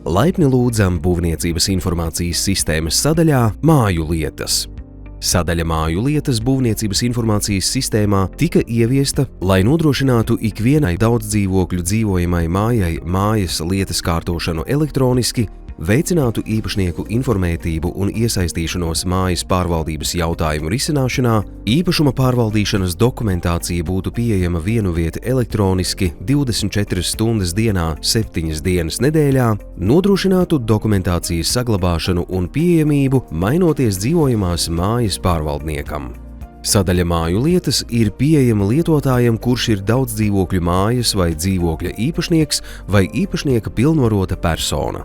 Laipni lūdzam Būvniecības informācijas sistēmas sadaļā Māju lietas. Sadaļa Māju lietas Būvniecības informācijas sistēmā tika ieviesta, lai nodrošinātu ikvienai daudzdzīvokļu dzīvojamai mājai mājas lietas kārtošanu elektroniski, veicinātu īpašnieku informētību un iesaistīšanos mājas pārvaldības jautājumu risināšanā, īpašuma pārvaldīšanas dokumentācija būtu pieejama vienvieta elektroniski 24 stundas dienā, 7 dienas nedēļā, nodrošinātu dokumentācijas saglabāšanu un pieejamību, mainoties dzīvojamās mājas pārvaldniekam. Sadaļa Māju lietas ir pieejama lietotājam, kurš ir daudzdzīvokļu mājas vai dzīvokļa īpašnieks vai īpašnieka pilnvarota persona.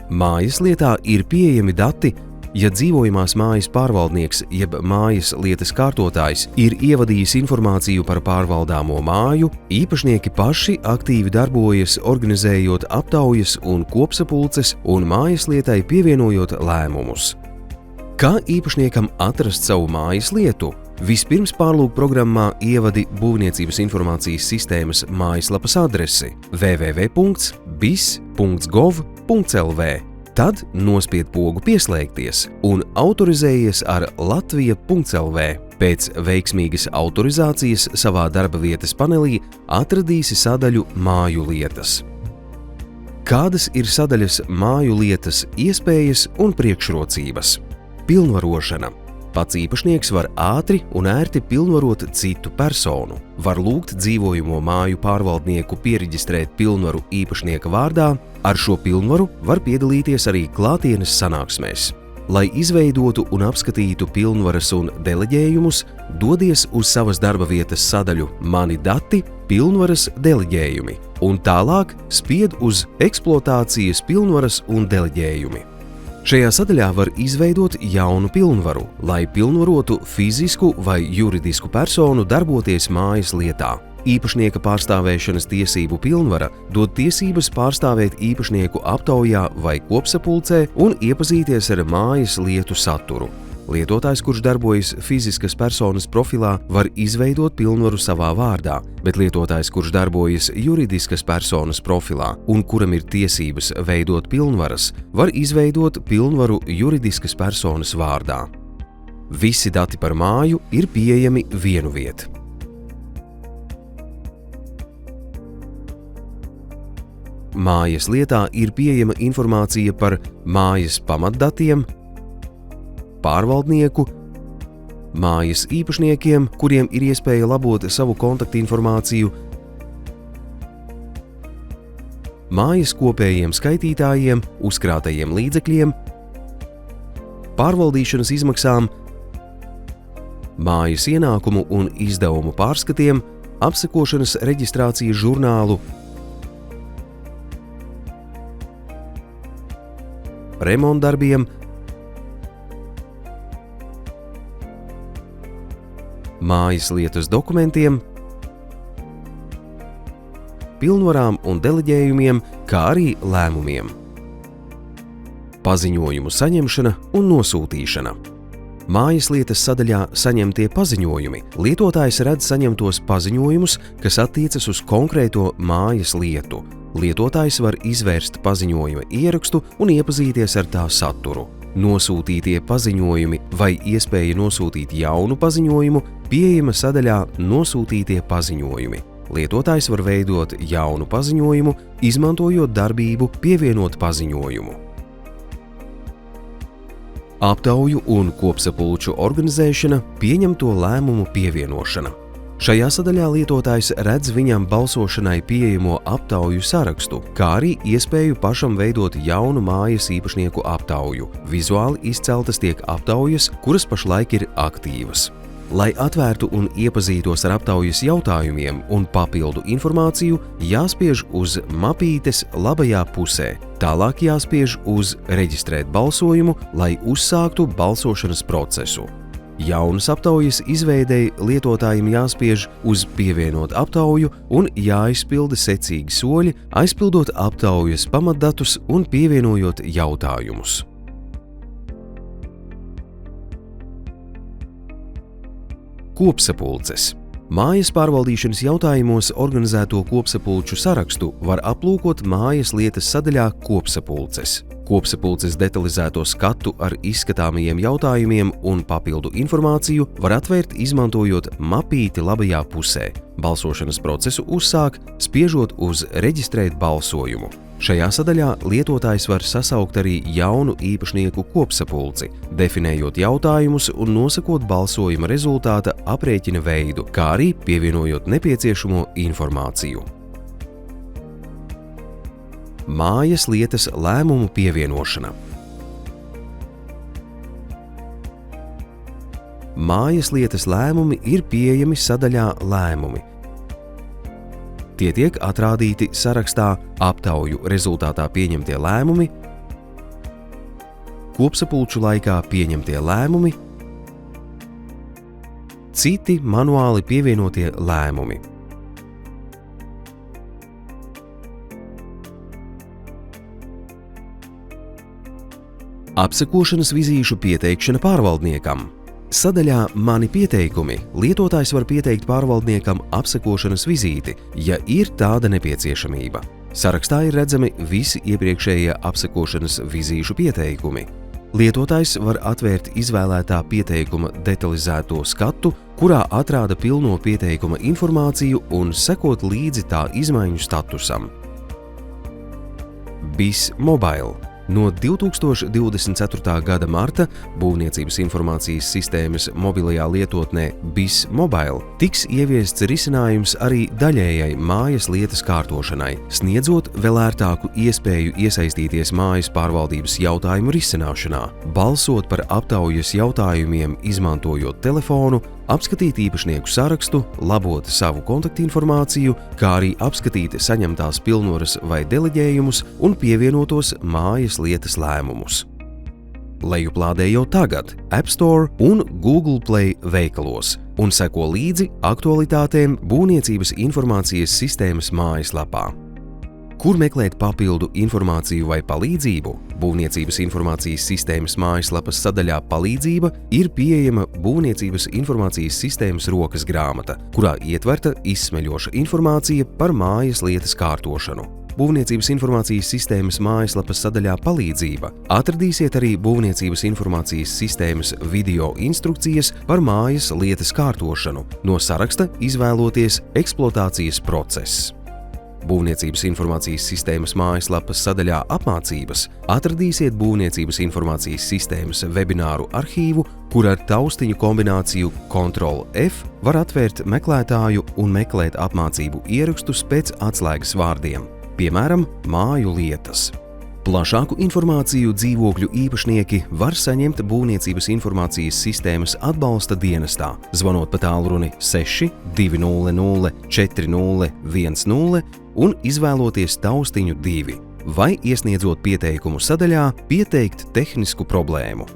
Mājas lietā ir pieejami dati, ja dzīvojamās mājas pārvaldnieks jeb mājas lietas kārtotājs ir ievadījis informāciju par pārvaldāmo māju, īpašnieki paši aktīvi darbojas, organizējot aptaujas un kopsapulces un mājas lietai pievienojot lēmumus. Kā īpašniekam atrast savu mājas lietu? Vispirms pārlūk programmā ievadi Būvniecības informācijas sistēmas mājaslapas adresi www.bis.gov.lv, tad nospied pogu Pieslēgties un autorizējies ar latvija.lv. Pēc veiksmīgas autorizācijas savā darba vietas panelī atradīsi sadaļu Māju lietas. Kādas ir sadaļas Māju lietas iespējas un priekšrocības? Pilnvarošana. Pats īpašnieks var ātri un ērti pilnvarot citu personu, var lūgt dzīvojamo māju pārvaldnieku piereģistrēt pilnvaru īpašnieka vārdā, ar šo pilnvaru var piedalīties arī klātienes sanāksmēs. Lai izveidotu un apskatītu pilnvaras un deleģējumus, dodies uz savas darba vietas sadaļu Mani dati, pilnvaras deleģējumi, un tālāk spied uz eksploatācijas pilnvaras un deleģējumi. Šajā sadaļā var izveidot jaunu pilnvaru, lai pilnvarotu fizisku vai juridisku personu darboties mājas lietā. Īpašnieka pārstāvēšanas tiesību pilnvara dod tiesības pārstāvēt īpašnieku aptaujā vai kopsapulcē un iepazīties ar mājas lietu saturu. Lietotājs, kurš darbojas fiziskas personas profilā, var izveidot pilnvaru savā vārdā, bet lietotājs, kurš darbojas juridiskas personas profilā un kuram ir tiesības veidot pilnvaras, var izveidot pilnvaru juridiskas personas vārdā. Visi dati par māju ir pieejami vienviet. Mājas lietā ir pieejama informācija par mājas pamatdatiem, pārvaldnieku, mājas īpašniekiem, kuriem ir iespēja labot savu kontaktinformāciju, mājas kopējiem skaitītājiem, uzkrātajiem līdzekļiem, pārvaldīšanas izmaksām, mājas ienākumu un izdevumu pārskatiem, apsekošanas reģistrācijas žurnālu, remontdarbiem, mājas lietas dokumentiem, pilnvarām un deleģējumiem, kā arī lēmumiem. Paziņojumu saņemšana un nosūtīšana. Mājas lietas sadaļā saņemtie paziņojumi. Lietotājs redz saņemtos paziņojumus, kas attiecas uz konkrēto mājas lietu. Lietotājs var izvērst paziņojuma ierakstu un iepazīties ar tā saturu. Nosūtītie paziņojumi vai iespēja nosūtīt jaunu paziņojumu pieejama sadaļā Nosūtītie paziņojumi. Lietotājs var veidot jaunu paziņojumu, izmantojot darbību Pievienot paziņojumu. Aptauju un kopsapulču organizēšana, pieņemto lēmumu pievienošana. Šajā sadaļā lietotājs redz viņam balsošanai pieejamo aptauju sarakstu, kā arī iespēju pašam veidot jaunu mājas īpašnieku aptauju. Vizuāli izceltas tiek aptaujas, kuras pašlaik ir aktīvas. Lai atvērtu un iepazītos ar aptaujas jautājumiem un papildu informāciju, jāspiež uz mapītes labajā pusē. Tālāk jāspiež uz Reģistrēt balsojumu, lai uzsāktu balsošanas procesu. Jaunas aptaujas izveidei lietotājiem jāspiež uz Pievienot aptauju un jāizpilda secīgi soļi, aizpildot aptaujas pamatdatus un pievienojot jautājumus. Kopsapulces. Mājas pārvaldīšanas jautājumos organizēto kopsapulču sarakstu var aplūkot mājas lietas sadaļā Kopsapulces. Kopsapulces detalizēto skatu ar izskatāmajiem jautājumiem un papildu informāciju var atvērt, izmantojot mapīti labajā pusē. Balsošanas procesu uzsāk, spiežot uz Reģistrēt balsojumu. Šajā sadaļā lietotājs var sasaukt arī jaunu īpašnieku kopsapulci, definējot jautājumus un nosakot balsojuma rezultāta aprēķina veidu, kā arī pievienojot nepieciešamo informāciju. Mājas lietas lēmumu pievienošana. Mājas lietas lēmumi ir pieejami sadaļā Lēmumi. Tie tiek atrādīti sarakstā Aptauju rezultātā pieņemtie lēmumi, Kopsapulču laikā pieņemtie lēmumi, Citi manuāli pievienotie lēmumi. Apsekošanas vizīšu pieteikšana pārvaldniekam. Sadaļā Mani pieteikumi lietotājs var pieteikt pārvaldniekam apsekošanas vizīti, ja ir tāda nepieciešamība. Sarakstā ir redzami visi iepriekšējie apsekošanas vizīšu pieteikumi. Lietotājs var atvērt izvēlētā pieteikuma detalizēto skatu, kurā atrāda pilno pieteikuma informāciju un sekot līdzi tā izmaiņu statusam. BIS Mobile. No 2024. gada marta Būvniecības informācijas sistēmas mobilajā lietotnē BIS Mobile tiks ieviests risinājums arī daļējai mājas lietas kārtošanai, sniedzot vēl ērtāku iespēju iesaistīties mājas pārvaldības jautājumu risināšanā, balsot par aptaujas jautājumiem, izmantojot telefonu, apskatīt īpašnieku sarakstu, labot savu kontaktinformāciju, kā arī apskatīt saņemtās pilnvaras vai deleģējumus un pievienotos mājas lietas lēmumus. Lejuplādē jau tagad App Store un Google Play veikalos un seko līdzi aktualitātēm Būvniecības informācijas sistēmas mājaslapā. Kur meklēt papildu informāciju vai palīdzību? Būvniecības informācijas sistēmas mājaslapas sadaļā Palīdzība ir pieejama Būvniecības informācijas sistēmas rokas grāmata, kurā ietverta izsmeļoša informācija par mājas lietas kārtošanu. Būvniecības informācijas sistēmas mājaslapas sadaļā Palīdzība atradīsiet arī Būvniecības informācijas sistēmas video instrukcijas par mājas lietas kārtošanu, no saraksta izvēloties eksploatācijas process. Būvniecības informācijas sistēmas mājaslapas sadaļā Apmācības atradīsiet Būvniecības informācijas sistēmas webināru arhīvu, kur ar taustiņu kombināciju Ctrl+F var atvērt meklētāju un meklēt apmācību ierakstus pēc atslēgas vārdiem, piemēram, māju lietas. Plašāku informāciju dzīvokļu īpašnieki var saņemt Būvniecības informācijas sistēmas atbalsta dienestā, zvanot pa tālruni 6 200 4010 un izvēloties taustiņu 2, vai iesniedzot pieteikumu sadaļā Pieteikt tehnisku problēmu.